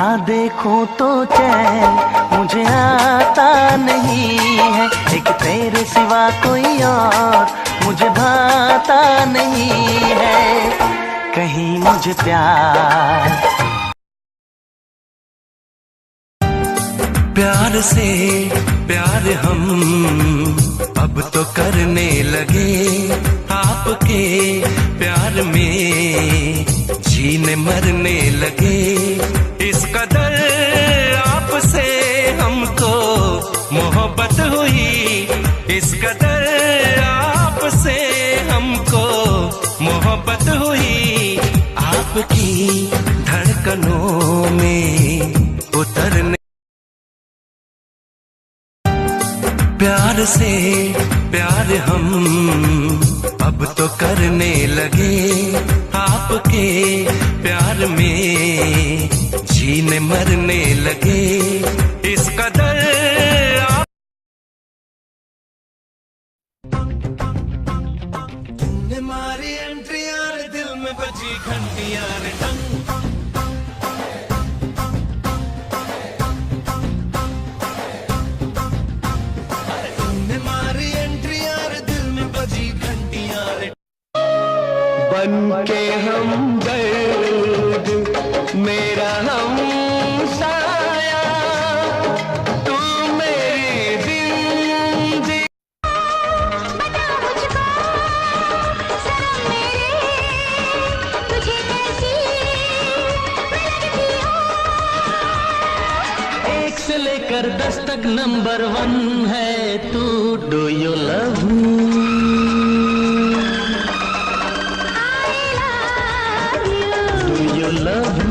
ना देखूं तो चैन मुझे आता नहीं है, एक तेरे सिवा कोई और मुझे भाता नहीं है, कहीं मुझे प्यार से प्यार हम अब तो करने लगे, आपके प्यार में जीने मरने लगे, इस कदर आपसे हमको मोहब्बत हुई, इस कदर आपसे हमको मोहब्बत हुई, आपकी धड़कनों में उतरने प्यार से प्यार हम अब तो करने लगे, आपके प्यार में जीने मरने लगे, इस कदर तुमने मारी एंट्री यार, दिल में बजी घंटी यार, बन के हम दर्द मेरा हम साया, तू मेरी जिंदगी बता मुझको सनम मेरे, तुझे कैसी लगती हो। 1 से लेकर 10 तक नंबर 1 है तू, do you love me, love